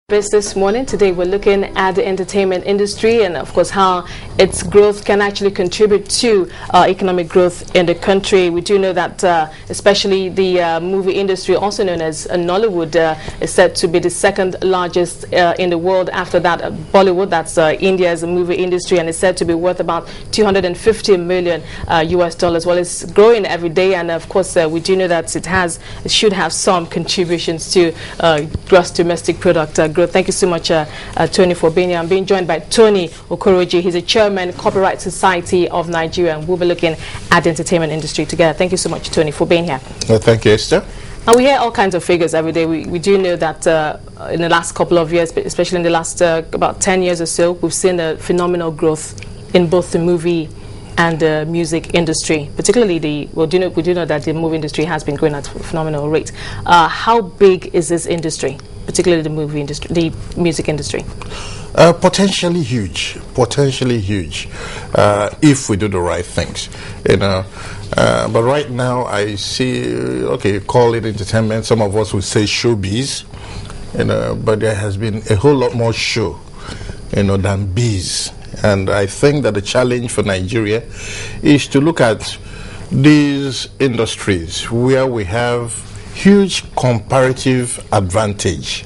This morning. Today we're looking at the entertainment industry and of course how its growth can actually contribute to economic growth in the country. We do know that especially the movie industry, also known as Nollywood, is said to be the second largest in the world. After that, Bollywood, that's India's movie industry, and it's said to be worth about 250 million US dollars. Well, it's growing every day, and of course we do know that it should have some contributions to gross domestic product growth. Thank you so much, Tony, for being here. I'm being joined by Tony Okoroji. He's a chairman, Copyright Society of Nigeria, and we'll be looking at the entertainment industry together. Thank you so much, Tony, for being here. Well, thank you, Esther. And we hear all kinds of figures every day. We do know that in the last couple of years, especially in the last about 10 years or so, we've seen a phenomenal growth in both the movie and the music industry, particularly we do know that the movie industry has been growing at a phenomenal rate. How big is this industry, particularly the movie industry, the music industry? Potentially huge, if we do the right things, you know. But right now, I see, okay, call it entertainment. Some of us would say showbiz, you know, but there has been a whole lot more show, you know, than biz. And I think that the challenge for Nigeria is to look at these industries where we have huge comparative advantage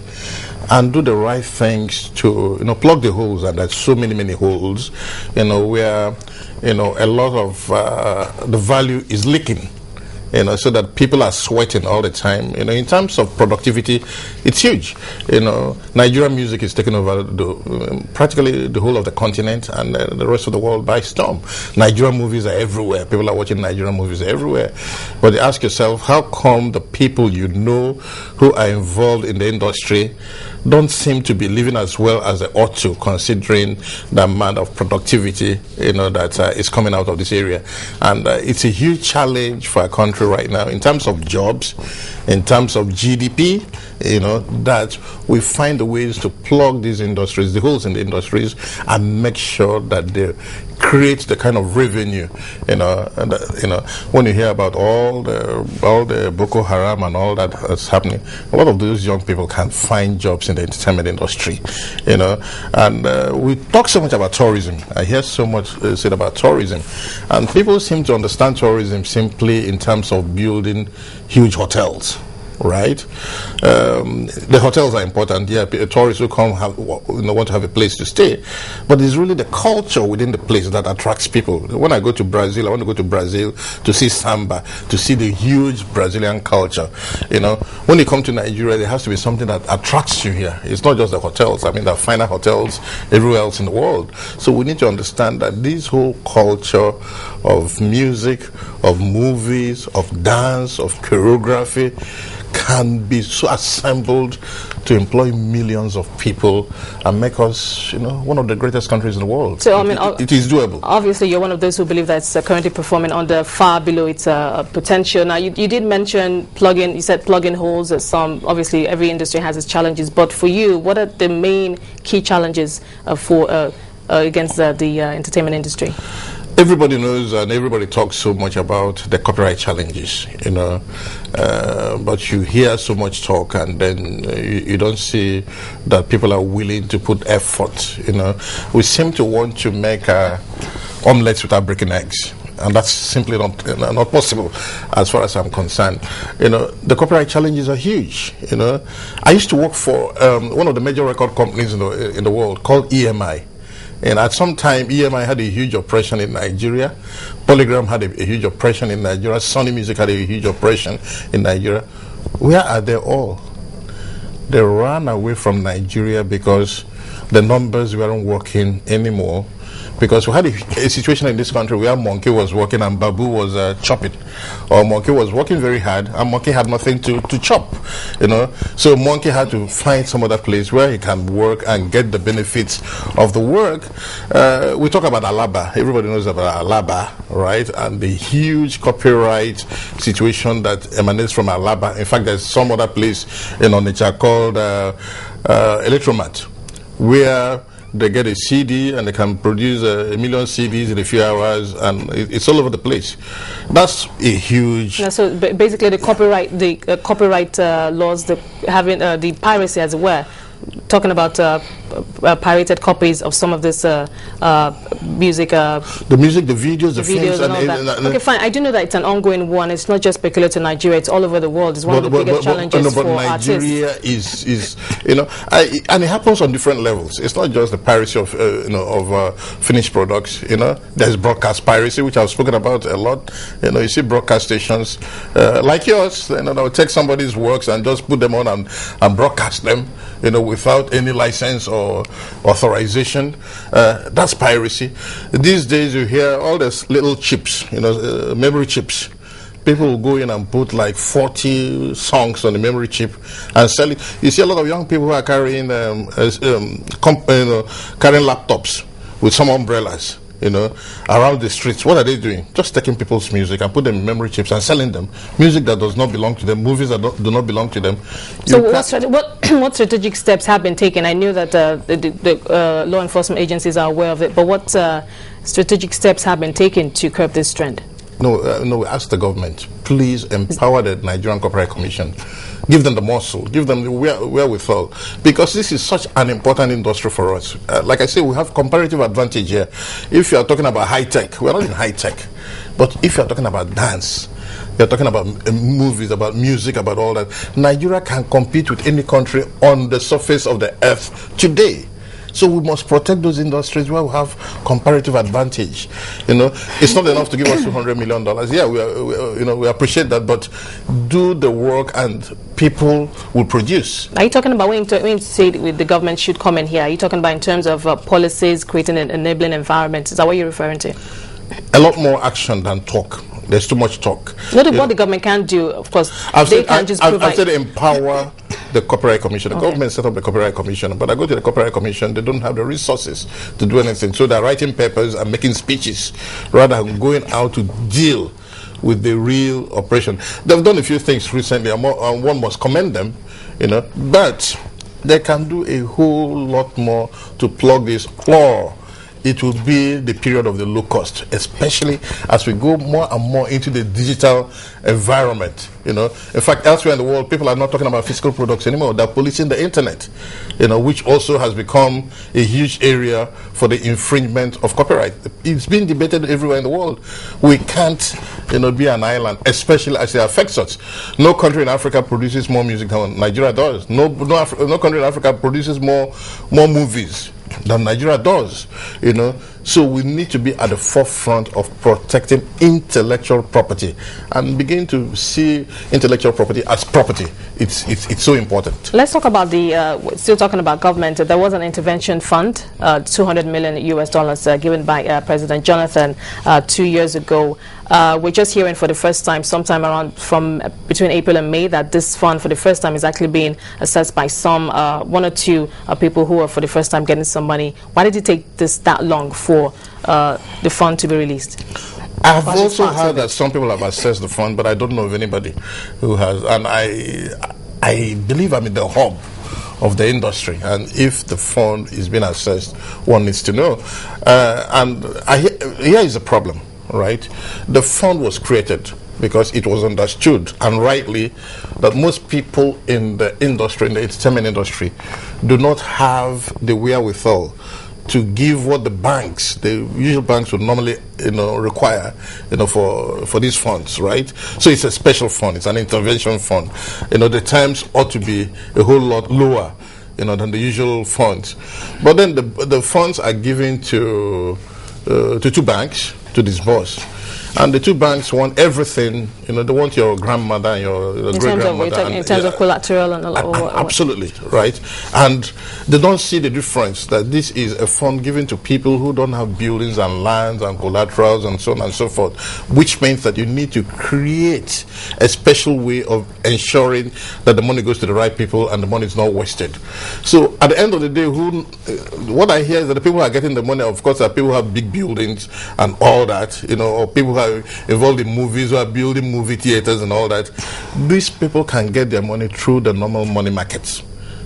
and do the right things to, you know, plug the holes. And there's so many holes, you know, where, you know, a lot of the value is leaking, you know, so that people are sweating all the time. You know, in terms of productivity, it's huge. You know, Nigerian music is taking over practically the whole of the continent and the rest of the world by storm. Nigerian movies are everywhere. People are watching Nigerian movies everywhere. But you ask yourself, how come the people you know who are involved in the industry don't seem to be living as well as they ought to, considering the amount of productivity, you know, that is coming out of this area? And it's a huge challenge for our country right now in terms of jobs, in terms of GDP, you know, that we find the ways to plug these industries, the holes in the industries, and make sure that they create the kind of revenue, you know, and, you know, when you hear about all the Boko Haram and all that is happening, a lot of those young people can't find jobs in the entertainment industry, you know. And we talk so much about tourism. I hear so much said about tourism, and people seem to understand tourism simply in terms of building huge hotels. Right, the hotels are important. Yeah, tourists who come want to have a place to stay, but it's really the culture within the place that attracts people. When I go to Brazil, I want to go to Brazil to see samba, to see the huge Brazilian culture. You know, when you come to Nigeria, there has to be something that attracts you here. It's not just the hotels. I mean, there are finer hotels everywhere else in the world. So we need to understand that this whole culture of music, of movies, of dance, of choreography can be so assembled to employ millions of people and make us, you know, one of the greatest countries in the world. So, I mean, it is doable. Obviously, you're one of those who believe that it's currently performing under far below its potential. Now, you did mention you said plugging holes. Obviously, every industry has its challenges. But for you, what are the main key challenges against the entertainment industry? Everybody knows and everybody talks so much about the copyright challenges, you know, but you hear so much talk and then you don't see that people are willing to put effort, you know. We seem to want to make omelets without breaking eggs. And that's simply not possible as far as I'm concerned. You know, the copyright challenges are huge, you know. I used to work for one of the major record companies in the world called EMI. And at some time, EMI had a huge operation in Nigeria. Polygram had a huge operation in Nigeria. Sony Music had a huge operation in Nigeria. Where are they all? They ran away from Nigeria because the numbers weren't working anymore. Because we had a situation in this country where Monkey was working and Babu was chopping. Or Monkey was working very hard and Monkey had nothing to chop, you know. So Monkey had to find some other place where he can work and get the benefits of the work. We talk about Alaba. Everybody knows about Alaba, right? And the huge copyright situation that emanates from Alaba. In fact, there's some other place in Onitsha called Electromat, where they get a CD and they can produce a million CDs in a few hours, and it's all over the place. That's a huge. Yeah, so basically, the copyright laws, the piracy, as it were, talking about pirated copies of some of this music. The music, the videos, the films, and all that. Okay, fine. I do know that it's an ongoing one. It's not just peculiar to Nigeria. It's all over the world. It's one of the biggest challenges for Nigeria artists. is and it happens on different levels. It's not just the piracy of finished products. There's broadcast piracy, which I've spoken about a lot. You see broadcast stations like yours. They'll take somebody's works and just put them on and broadcast them. Without any license or authorization. That's piracy. These days you hear all these little chips, memory chips. People will go in and put like 40 songs on the memory chip and sell it. You see a lot of young people who are carrying carrying laptops with some umbrellas, around the streets. What are they doing? Just taking people's music and put them in memory chips and selling them. Music that does not belong to them, movies that do not belong to them. So what strategic steps have been taken? I knew that the law enforcement agencies are aware of it, but what strategic steps have been taken to curb this trend? No, we ask the government, please empower the Nigerian Copyright Commission. Give them the muscle, give them the wherewithal, because this is such an important industry for us. Like I say, we have comparative advantage here. If you are talking about high tech, we're not in high tech, but if you are talking about dance, you're talking about movies, about music, about all that, Nigeria can compete with any country on the surface of the earth today. So we must protect those industries where we have comparative advantage. It's not enough to give us $200 million. Yeah, we appreciate that, but do the work and people will produce. Are you talking about when you say the government should come in here? Are you talking about in terms of policies, creating an enabling environment? Is that what you're referring to? A lot more action than talk. There's too much talk. What the government can do, of course, I've said empower the Copyright Commission. The government set up the Copyright Commission, but I go to the Copyright Commission, they don't have the resources to do anything. So they're writing papers and making speeches rather than going out to deal with the real operation. They've done a few things recently, and one must commend them, but they can do a whole lot more to plug this, or it will be the period of the low cost, especially as we go more and more into the digital environment. In fact, elsewhere in the world, people are not talking about physical products anymore. They're policing the internet, which also has become a huge area for the infringement of copyright. It's being debated everywhere in the world. We can't, be an island, especially as it affects us. No country in Africa produces more music than Nigeria does. No country in Africa produces more movies than Nigeria does, So we need to be at the forefront of protecting intellectual property and begin to see intellectual property as property. It's so important. Let's talk about still talking about government. There was an intervention fund, $200 million given by President Jonathan 2 years ago. We're just hearing for the first time, sometime around from between April and May, that this fund for the first time is actually being assessed by some one or two people who are for the first time getting some money. Why did it take that long for the fund to be released? I've also heard that some people have assessed the fund, but I don't know of anybody who has. And I believe I'm in the hub of the industry, and if the fund is being assessed, one needs to know. And here is the problem. Right, the fund was created because it was understood, and rightly, that most people in the industry, in the entertainment industry, do not have the wherewithal to give what the banks, the usual banks, would normally, require, for these funds, right? So it's a special fund, it's an intervention fund. The terms ought to be a whole lot lower, than the usual funds. But then the funds are given to two banks to disburse. And the two banks want everything, they want your grandmother and your great-grandmother. In terms of collateral and absolutely, right. And they don't see the difference that this is a fund given to people who don't have buildings and lands and collaterals and so on and so forth, which means that you need to create a special way of ensuring that the money goes to the right people and the money is not wasted. So at the end of the day, what I hear is that the people who are getting the money, of course, are people who have big buildings and all that, or people who are involved in movies, who are building movie theaters and all that. These people can get their money through the normal money markets.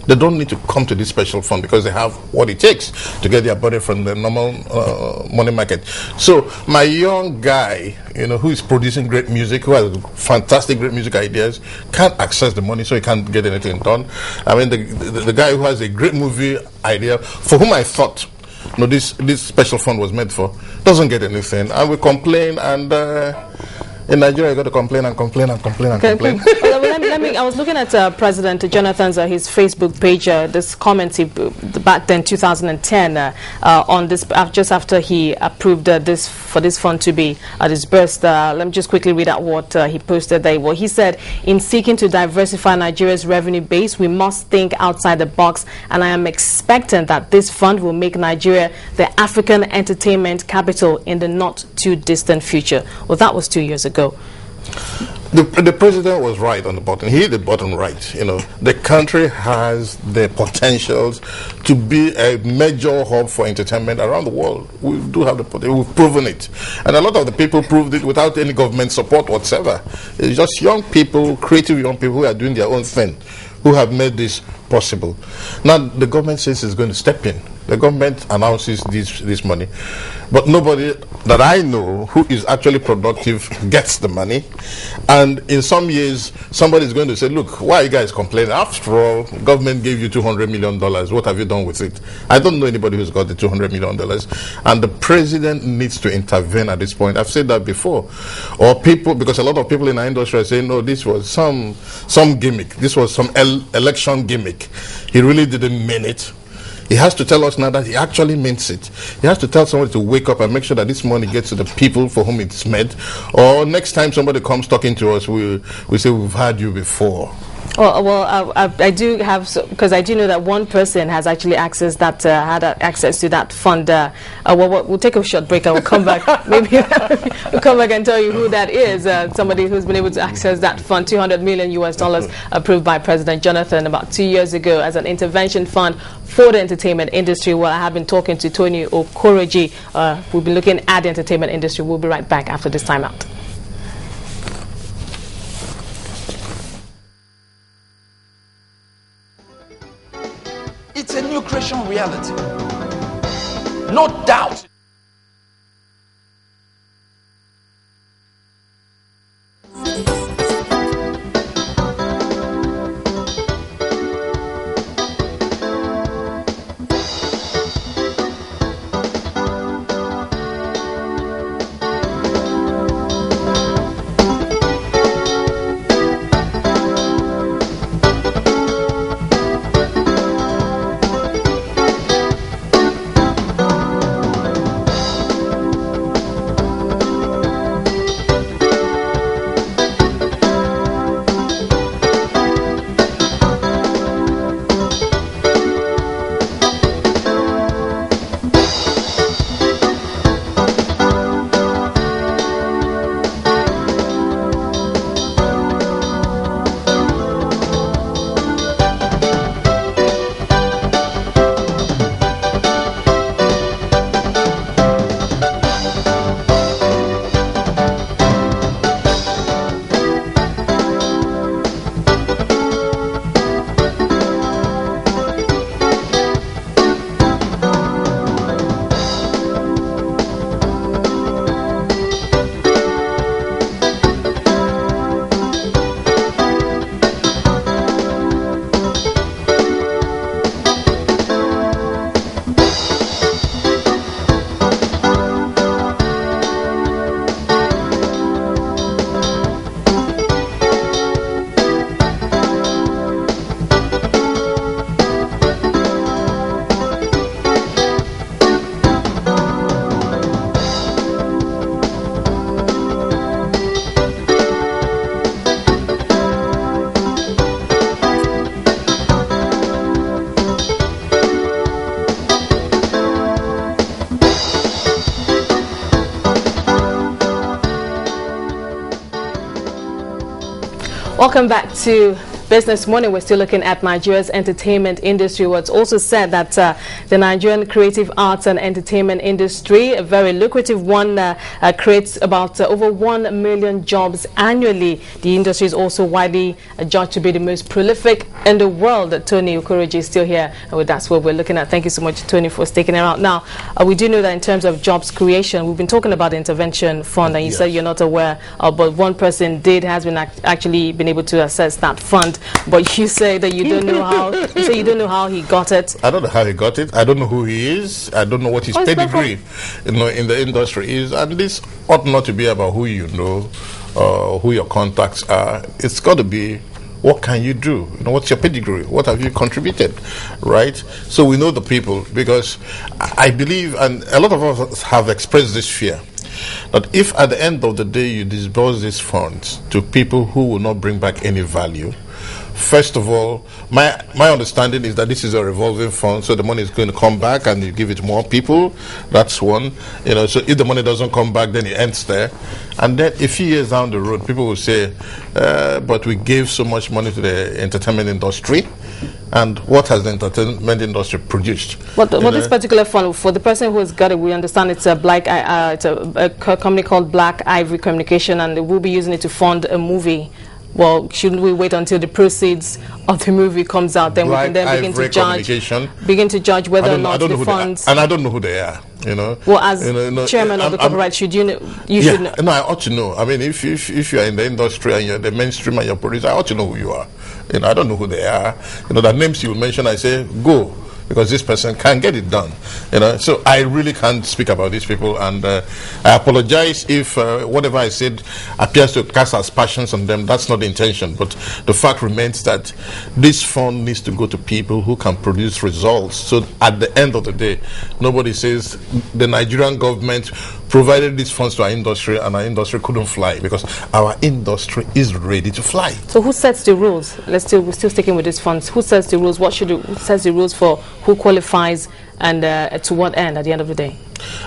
They don't need to come to this special fund because they have what it takes to get their money from the normal money market. So my young guy, who is producing great music, who has fantastic great music ideas, can't access the money, so he can't get anything done. I mean, the guy who has a great movie idea, for whom I thought this special fund was meant for, doesn't get anything, and we complain, and in Nigeria you got to complain and complain and complain and complain. I was looking at President Jonathan's his Facebook page, this comment he back then 2010 on this, just after he approved this fund to be disbursed. Let me just quickly read out what he posted there. Well, he said, in seeking to diversify Nigeria's revenue base, we must think outside the box, and I am expectant that this fund will make Nigeria the African entertainment capital in the not too distant future. Well, that was 2 years ago. The president was right on the button. He hit the button right. The country has the potentials to be a major hub for entertainment around the world. We do have the potential. We've proven it. And a lot of the people proved it without any government support whatsoever. It's just young people, creative young people who are doing their own thing, who have made this possible. Now, the government says it's going to step in. The government announces this money, but nobody that I know who is actually productive gets the money. And in some years, somebody is going to say, look, why are you guys complaining? After all, government gave you $200 million. What have you done with it? I don't know anybody who's got the $200 million. And the president needs to intervene at this point. I've said that before. Or people, because a lot of people in our industry are saying, no, this was some gimmick. This was some election gimmick. He really didn't mean it. He has to tell us now that he actually means it. He has to tell somebody to wake up and make sure that this money gets to the people for whom it's meant. Or next time somebody comes talking to us, we say, we've had you before. Well, I do have, because I do know that one person has actually had access to that fund. We'll take a short break. I will come back. Maybe we'll come back and tell you who that is. Somebody who's been able to access that fund, $200 million approved by President Jonathan about 2 years ago as an intervention fund for the entertainment industry. Well, I have been talking to Tony Okoroji. We'll be looking at the entertainment industry. We'll be right back after this time out. It's a new creation reality. No doubt. Welcome back to Business Morning, we're still looking at Nigeria's entertainment industry. Well, it's also said that the Nigerian creative arts and entertainment industry, a very lucrative one, creates about over 1 million jobs annually. The industry is also widely judged to be the most prolific in the world. Tony Okoroji is still here, and that's what we're looking at. Thank you so much, Tony, for sticking around. Now, we do know that in terms of jobs creation, we've been talking about the intervention fund, and you said you're not aware, but one person has been actually been able to access that fund. But you say that you don't know how. You say you don't know how he got it. I don't know how he got it. I don't know who he is. I don't know what his pedigree, in the industry is. And this ought not to be about who you know, who your contacts are. It's got to be, what can you do? What's your pedigree? What have you contributed, right? So we know the people, because I believe, and a lot of us have expressed this fear, that if at the end of the day you disburse these funds to people who will not bring back any value, first of all, my understanding is that this is a revolving fund, so the money is going to come back and you give it to more people. That's one. So if the money doesn't come back, then it ends there. And then a few years down the road, people will say, but we gave so much money to the entertainment industry. And what has the entertainment industry produced? But this particular fund, for the person who has got it, we understand it's a company called Black Ivory Communication, and they will be using it to fund a movie. Well, shouldn't we wait until the proceeds of the movie comes out, then we can then begin to judge whether or not the funds? And I don't know who they are. Well, as chairman of the copyright, should you know? You should know. No, I ought to know. I mean, if you are in the industry and you're the mainstream and you're producer, I ought to know who you are. I don't know who they are. The names you mention, I say go, because this person can get it done. So I really can't speak about these people, and I apologize if whatever I said appears to cast aspersions on them. That's not the intention, but the fact remains that this fund needs to go to people who can produce results, so at the end of the day, nobody says the Nigerian government provided these funds to our industry and our industry couldn't fly, because our industry is ready to fly. So who sets the rules? We're still sticking with these funds. Who sets the rules? Who sets the rules for who qualifies and to what end at the end of the day?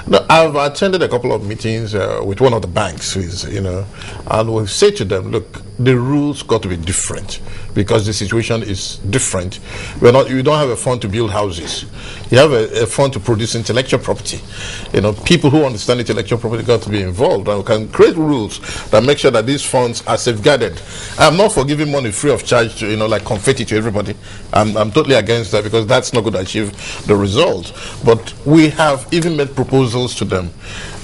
No, I've attended a couple of meetings with one of the banks, and we've said to them, look, the rules got to be different, because the situation is different. You don't have a fund to build houses. You have a fund to produce intellectual property. People who understand intellectual property got to be involved, and we can create rules that make sure that these funds are safeguarded. I'm not for giving money free of charge to, like confetti to everybody. I'm totally against that, because that's not going to achieve the result. But we have even made proposals to them.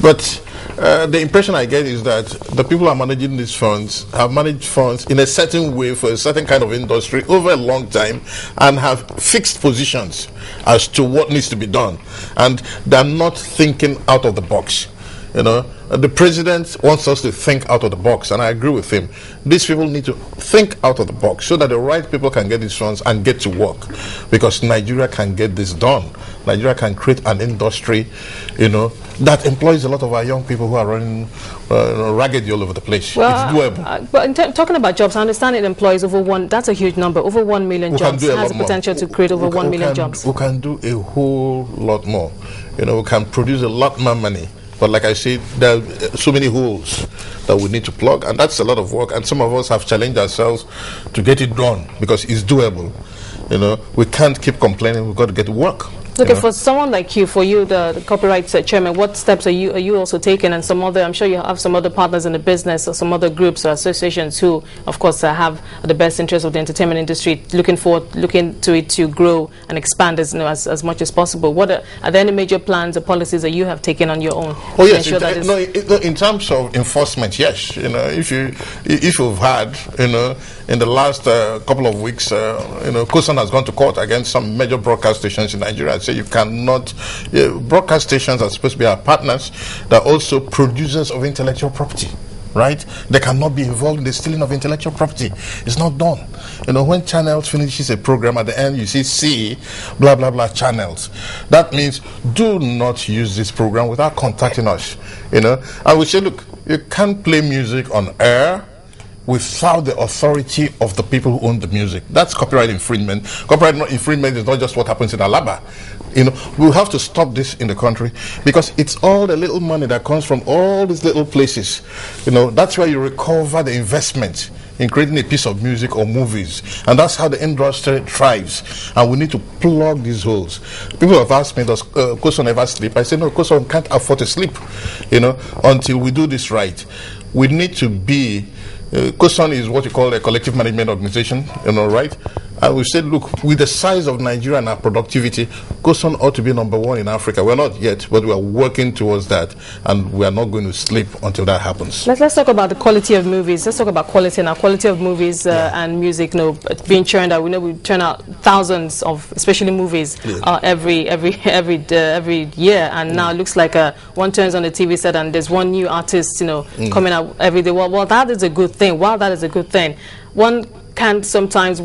But the impression I get is that the people who are managing these funds have managed funds in a certain way for a certain kind of industry over a long time, and have fixed positions as to what needs to be done, and they're not thinking out of the box. The president wants us to think out of the box, and I agree with him. These people need to think out of the box so that the right people can get these funds and get to work, because Nigeria can get this done. Nigeria can create an industry, that employs a lot of our young people who are running ragged all over the place. Well, it's doable. But talking about jobs, I understand it employs that's a huge number, over 1 million jobs. It has the potential to create over 1 million jobs. We can do a whole lot more. We can produce a lot more money. But like I said, there are so many holes that we need to plug, and that's a lot of work, and some of us have challenged ourselves to get it done, because it's doable. We can't keep complaining. We've got to get to work. Okay, for someone like you, for you, the copyright chairman, what steps are you also taking? And I'm sure you have some other partners in the business, or some other groups or associations who, of course, have the best interest of the entertainment industry, looking to it to grow and expand as much as possible. What are there any major plans or policies that you have taken on your own? Oh yes, in terms of enforcement, yes. If you've had, in the last couple of weeks, COSAN has gone to court against some major broadcast stations in Nigeria. So you cannot, broadcast stations are supposed to be our partners. They're also producers of intellectual property, right? They cannot be involved in the stealing of intellectual property. It's not done. When Channels finishes a program, at the end you see blah blah blah Channels. That means do not use this program without contacting us. I would say, look, you can't play music on air without the authority of the people who own the music. That's copyright infringement. Copyright infringement is not just what happens in Alaba. We'll have to stop this in the country, because it's all the little money that comes from all these little places. That's where you recover the investment. in creating a piece of music or movies. And that's how the industry thrives. And we need to plug these holes. People have asked me, does Koson ever sleep? I say, no, Koson can't afford to sleep, until we do this right. We need to be, Koson is what you call a collective management organization, right? And we said, look, with the size of Nigeria and our productivity, Koson ought to be #1 in Africa. We're not yet, but we are working towards that, and we are not going to sleep until that happens. Let's talk about the quality of movies. Let's talk about quality now. Quality of movies and music, being churned out. We know we turn out thousands of, especially movies, every year, and now it looks like one turns on the TV set and there's one new artist, coming out every day. Well, that is a good thing. While that is a good thing, one can sometimes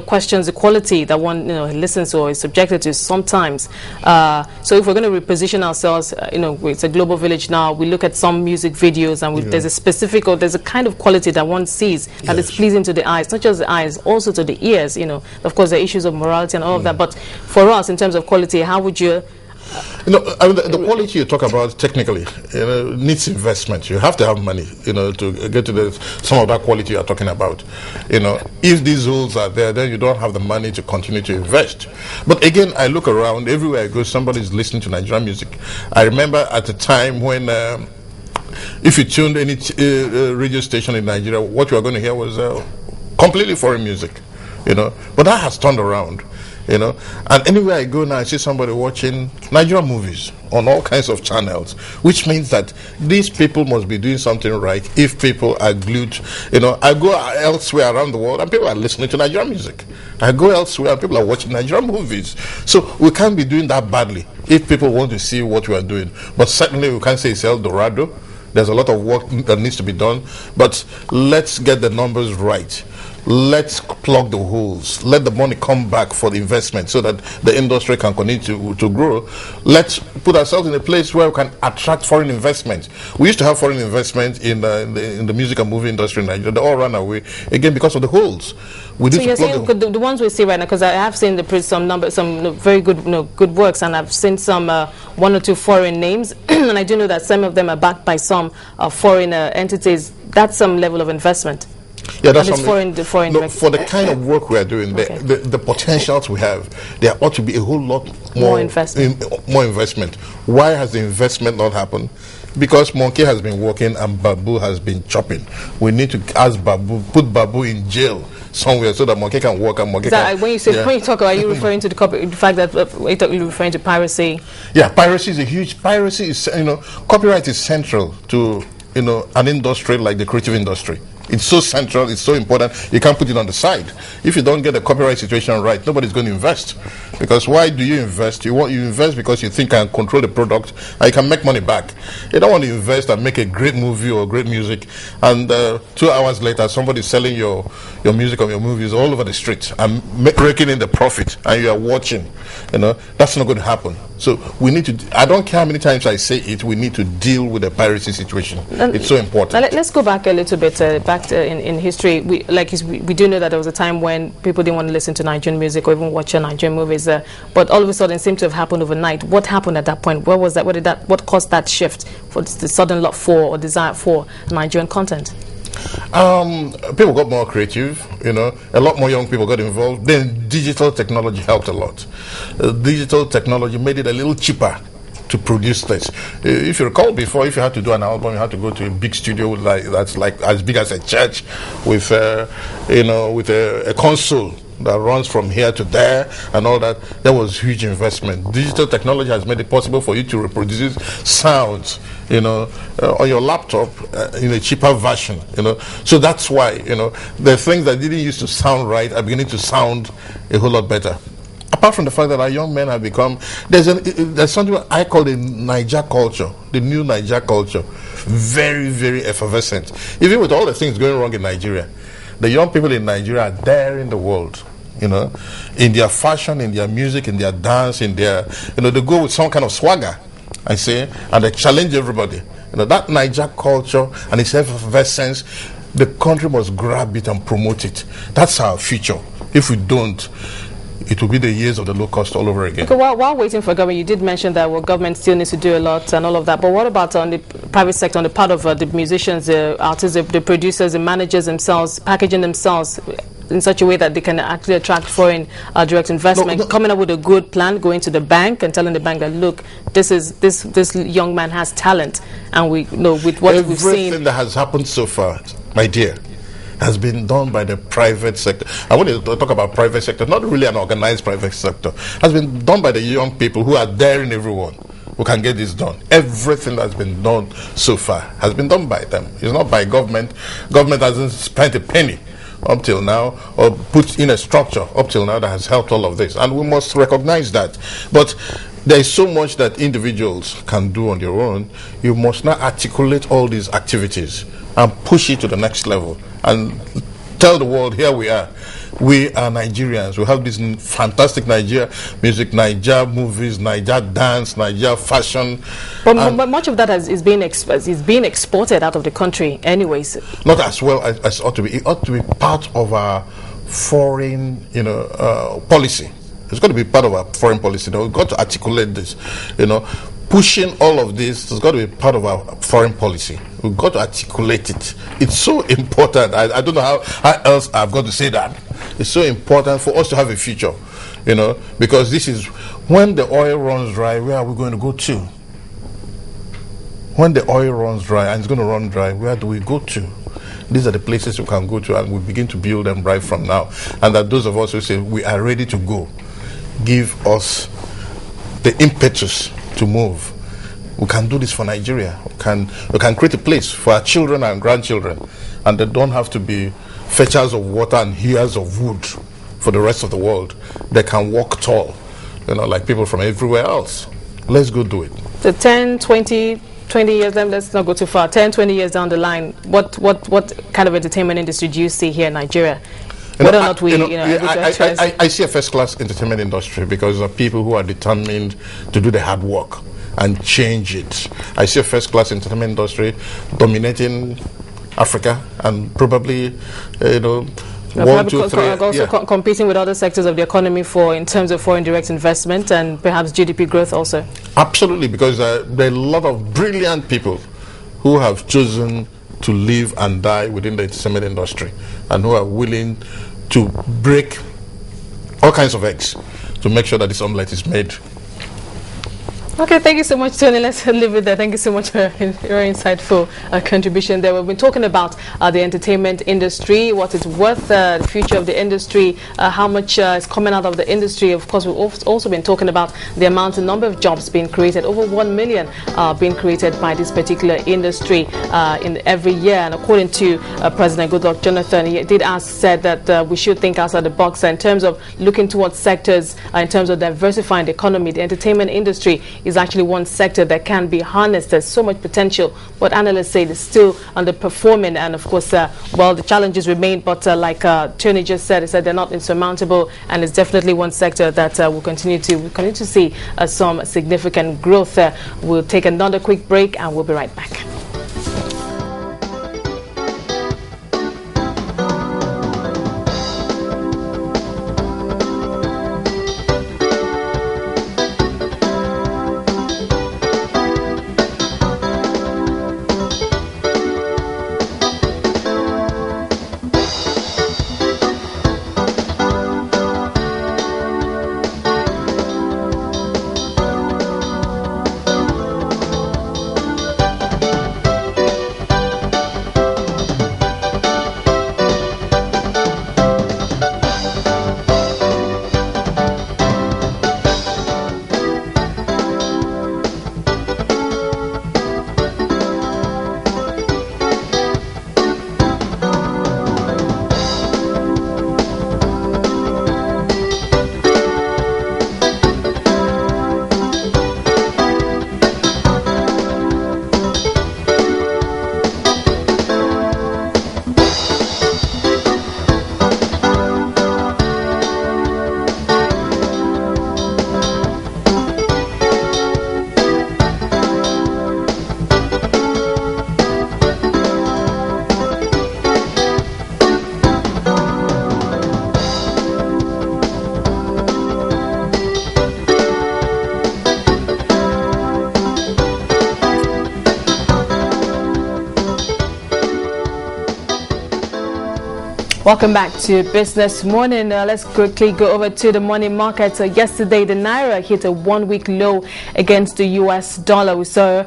questions the quality that one listens to or is subjected to sometimes. So if we're going to reposition ourselves, it's a global village now. We look at some music videos and there's a specific, or there's a kind of quality that one sees that is pleasing to the eyes, not just the eyes, also to the ears. Of course, the issues of morality and all of that. But for us, in terms of quality, how would you? The quality you talk about technically, needs investment. You have to have money, to get to some of that quality you are talking about. If these rules are there, then you don't have the money to continue to invest. But again, I look around, everywhere I go, somebody's listening to Nigerian music. I remember at the time when, if you tuned any radio station in Nigeria, what you are going to hear was completely foreign music, But that has turned around. And anywhere I go now, I see somebody watching Nigerian movies on all kinds of channels, which means that these people must be doing something right if people are glued. I go elsewhere around the world and people are listening to Nigerian music. I go elsewhere and people are watching Nigerian movies. So we can't be doing that badly if people want to see what we are doing. But certainly we can't say it's El Dorado. There's a lot of work that needs to be done. But let's get the numbers right. Let's plug the holes. Let the money come back for the investment so that the industry can continue to grow. Let's put ourselves in a place where we can attract foreign investment. We used to have foreign investment in the music and movie industry in Nigeria. They all ran away, again, because of the holes. So you're saying the ones we see right now, because I have seen some very good works, and I've seen some one or two foreign names, and I do know that some of them are backed by some foreign entities. That's some level of investment. Yeah, that's foreign for the kind of work we are doing, the potentials we have, there ought to be a whole lot more investment. Why has the investment not happened? Because Monkey has been working and Babu has been chopping. We need to ask Babu, put Babu in jail somewhere so that Monkey can work and Monkey can... When you talk, are you referring to the fact that you're referring to piracy? Yeah, piracy is a huge... Piracy is, copyright is central to, an industry like the creative industry. It's so central, it's so important, you can't put it on the side. If you don't get the copyright situation right, nobody's going to invest. Because why do you invest? You invest because you think you can control the product and you can make money back. You don't want to invest and make a great movie or great music, and 2 hours later somebody's selling your music or your movies all over the street and raking in the profit, and you are watching. That's not going to happen. So we need to, I don't care how many times I say it, we need to deal with the piracy situation. It's so important. Now let's go back a little bit, in history. We do know that there was a time when people didn't want to listen to Nigerian music or even watch Nigerian movies, but all of a sudden it seemed to have happened overnight. What happened at that point? Where was that? What caused that shift for the sudden love for or desire for Nigerian content? People got more creative, a lot more young people got involved. Then digital technology helped a lot. Digital technology made it a little cheaper to produce this. If you recall before, if you had to do an album, you had to go to a big studio that's like as big as a church with with a console that runs from here to there and all that. That was huge investment. Digital technology has made it possible for you to reproduce sounds, on your laptop in a cheaper version, So that's why, the things that didn't used to sound right are beginning to sound a whole lot better. Apart from the fact that our young men have become, there's something I call the Niger culture, the new Niger culture, very, very effervescent. Even with all the things going wrong in Nigeria, the young people in Nigeria are there in the world, in their fashion, in their music, in their dance, in their, they go with some kind of swagger, I say, and they challenge everybody. That Niger culture and its effervescence, the country must grab it and promote it. That's our future. If we don't, it will be the years of the low cost all over again. Okay, while waiting for government, you did mention that government still needs to do a lot and all of that. But what about on the private sector, on the part of the musicians, the artists, the producers, the managers themselves, packaging themselves in such a way that they can actually attract foreign direct investment, coming up with a good plan, going to the bank and telling the bank that, look, this young man has talent, and we know with what we've seen. Everything that has happened so far, my dear, has been done by the private sector. I want to talk about private sector, not really an organized private sector. Has been done by the young people who are daring everyone who can get this done. Everything that's been done so far has been done by them. It's not by government. Government hasn't spent a penny up till now, or put in a structure up till now that has helped all of this. And we must recognize that. But there is so much that individuals can do on their own. You must not articulate all these activities and push it to the next level and tell the world, here we are. We are Nigerians. We have this fantastic Nigeria music, Nigeria movies, Nigeria dance, Nigeria fashion. But much of that is being exported out of the country anyways. Not as well as it ought to be. It ought to be part of our foreign, policy. It's got to be part of our foreign policy. We've got to articulate this, pushing all of this has got to be part of our foreign policy. We've got to articulate it. It's so important. I don't know how else I've got to say that. It's so important for us to have a future, because this is when the oil runs dry, where are we going to go to? When the oil runs dry, and it's going to run dry, where do we go to? These are the places we can go to, and we begin to build them right from now. And that those of us who say we are ready to go, give us the impetus to move. We can do this for Nigeria. We can create a place for our children and grandchildren, and they don't have to be fetchers of water and hewers of wood for the rest of the world. They can walk tall, like people from everywhere else. Let's go do it. So 10, 20 years, let's not go too far. 10, 20 years down the line, what kind of entertainment industry do you see here in Nigeria? Whether or not we, I see a first-class entertainment industry because of people who are determined to do the hard work and change it. I see a first-class entertainment industry dominating Africa and probably, competing with other sectors of the economy in terms of foreign direct investment and perhaps GDP growth also. Absolutely, because there are a lot of brilliant people who have chosen to live and die within the entertainment industry and who are willing to break all kinds of eggs to make sure that this omelette is made. Okay, thank you so much, Tony. Let's leave it there. Thank you so much for your insightful contribution there. We've been talking about the entertainment industry, what it's worth, the future of the industry, how much is coming out of the industry. Of course, we've also been talking about the amount and number of jobs being created, over 1 million being created by this particular industry in every year. And according to President Goodluck Jonathan, he did said that we should think outside the box in terms of looking towards sectors, in terms of diversifying the economy. The entertainment industry is actually one sector that can be harnessed. There's so much potential, but analysts say it's still underperforming, and of course, the challenges remain, but like Tony just said, he said they're not insurmountable, and it's definitely one sector that we'll continue to see some significant growth. We'll take another quick break, and we'll be right back. Welcome back to Business Morning. Let's quickly go over to the money market. Yesterday, the Naira hit a one-week low against the US dollar. We saw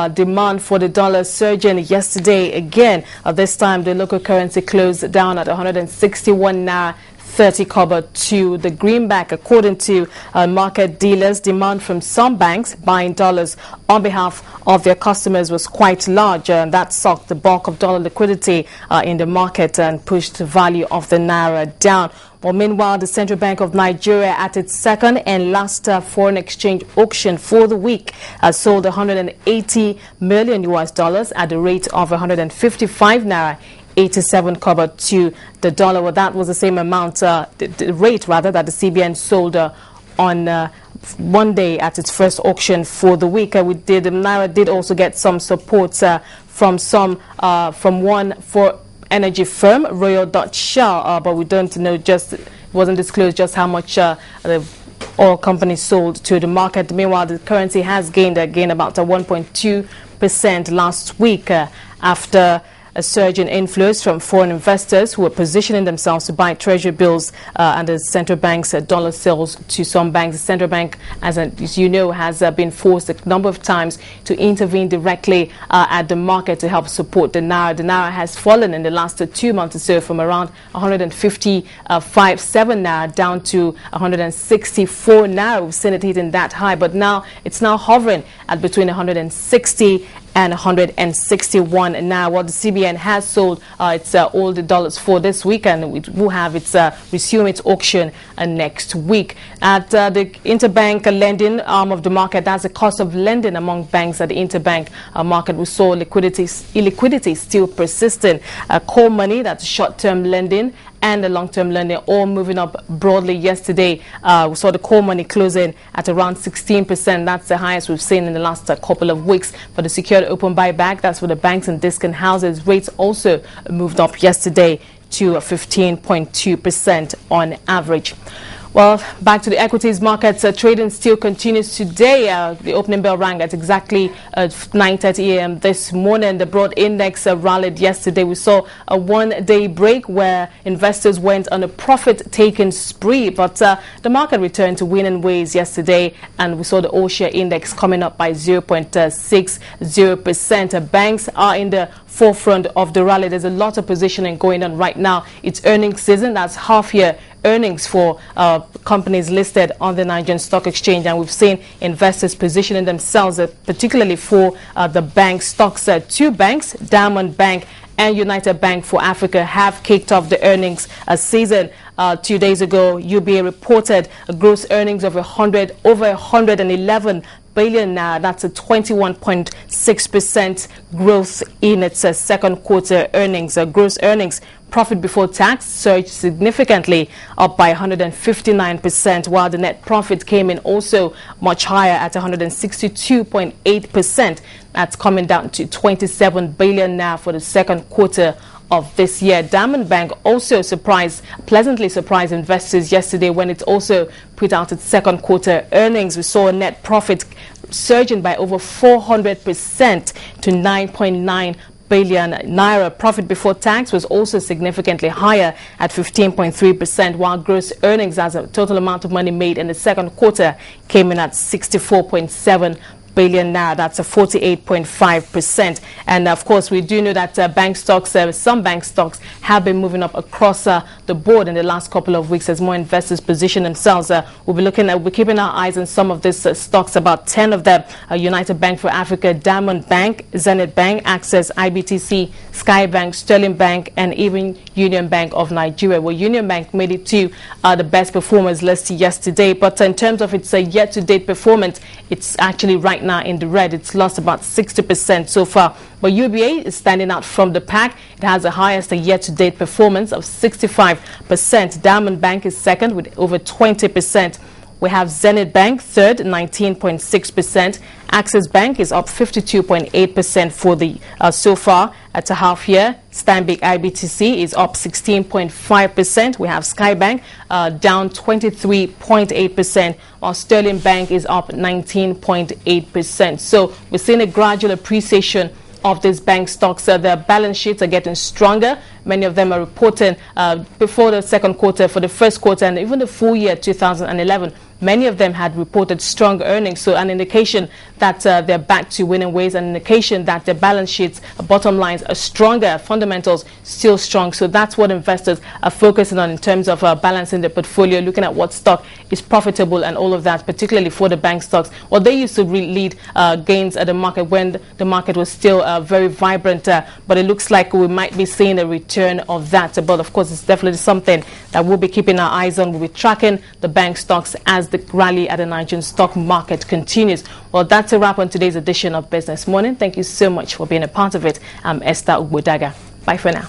demand for the dollar surging yesterday again. This time, the local currency closed down at 161 Naira 30 kobo to the greenback. According to market dealers, demand from some banks buying dollars on behalf of their customers was quite large, and that sucked the bulk of dollar liquidity in the market and pushed the value of the Naira down. Well, meanwhile, the Central Bank of Nigeria, at its second and last foreign exchange auction for the week, sold 180 million US dollars at the rate of 155 Naira 87 kobo to the dollar. Well, that was the same amount, the rate rather, that the CBN sold on Monday at its first auction for the week. The Naira did also get some support from one for energy firm, Royal Dutch Shell, but we don't know, it wasn't disclosed just how much the oil company sold to the market. Meanwhile, the currency has gained about 1.2% last week after a surge in inflows from foreign investors who are positioning themselves to buy treasury bills and the central bank's dollar sales to some banks. The central bank, as you know, has been forced a number of times to intervene directly at the market to help support the Naira. The Naira has fallen in the last 2 months or so from around 155.7 Naira down to 164 Naira. We've seen it hitting that high, but now it's hovering at between 160 and 161 now. What the CBN has sold all the dollars for this week, and it will have resume its auction next week. At the interbank lending arm of the market, that's the cost of lending among banks at the interbank market. We saw illiquidity still persistent. Core money, that's short-term lending, and the long-term lending all moving up broadly yesterday. We saw the core money closing at around 16%. That's the highest we've seen in the last couple of weeks. For the secured open buyback, that's for the banks and discount houses, rates also moved up yesterday to 15.2% on average. Well, back to the equities markets. Trading still continues today. The opening bell rang at exactly 9:30 a.m. this morning. The broad index rallied yesterday. We saw a one-day break where investors went on a profit-taking spree, but the market returned to winning ways yesterday, and we saw the all-share index coming up by 0.60%. Banks are in the forefront of the rally. There's a lot of positioning going on right now. It's earnings season. That's half-year earnings for companies listed on the Nigerian Stock Exchange, and we've seen investors positioning themselves, particularly for the bank stocks. Two banks, Diamond Bank and United Bank for Africa, have kicked off the earnings season. 2 days ago, UBA reported gross earnings of over 111 billion Naira. That's a 21.6% growth in its second quarter earnings. Gross earnings, profit before tax, surged significantly, up by 159%, while the net profit came in also much higher at 162.8%. That's coming down to 27 billion now for the second quarter of this year. Diamond Bank also pleasantly surprised investors yesterday when it also put out its second quarter earnings. We saw a net profit surging by over 400% to 9.9 billion Naira. Profit before tax was also significantly higher at 15.3%, while gross earnings as a total amount of money made in the second quarter came in at 64.7 billion Naira. That's a 48.5%. And of course, we do know that bank stocks, some bank stocks have been moving up across the board in the last couple of weeks as more investors position themselves. We're keeping our eyes on some of these stocks, about 10 of them: United Bank for Africa, Diamond Bank, Zenith Bank, Access, IBTC, Sky Bank, Sterling Bank, and even Union Bank of Nigeria. Well, Union Bank made it to the best performers list yesterday, but in terms of its yet-to-date performance, it's actually right now in the red. It's lost about 60% so far. But UBA is standing out from the pack. It has the highest year-to-date performance of 65%. Diamond Bank is second with over 20%. We have Zenith Bank third, 19.6%. Access Bank is up 52.8% for the so far at a half year. Stanbic IBTC is up 16.5%. We have Sky Bank down 23.8%, while Sterling Bank is up 19.8%. So we're seeing a gradual appreciation of these bank stocks. Their balance sheets are getting stronger. Many of them are reporting before the second quarter, for the first quarter, and even the full year 2011. Many of them had reported strong earnings, so an indication that they're back to winning ways, an indication that their balance sheets, bottom lines are stronger, fundamentals still strong. So that's what investors are focusing on in terms of balancing their portfolio, looking at what stock is profitable and all of that, particularly for the bank stocks. Well, they used to lead gains at the market when the market was still very vibrant, but it looks like we might be seeing a return of that. But of course, it's definitely something that we'll be keeping our eyes on. We'll be tracking the bank stocks as the rally at the Nigerian stock market continues. Well, that's a wrap on today's edition of Business Morning. Thank you so much for being a part of it. I'm Esther Ugbodaga. Bye for now.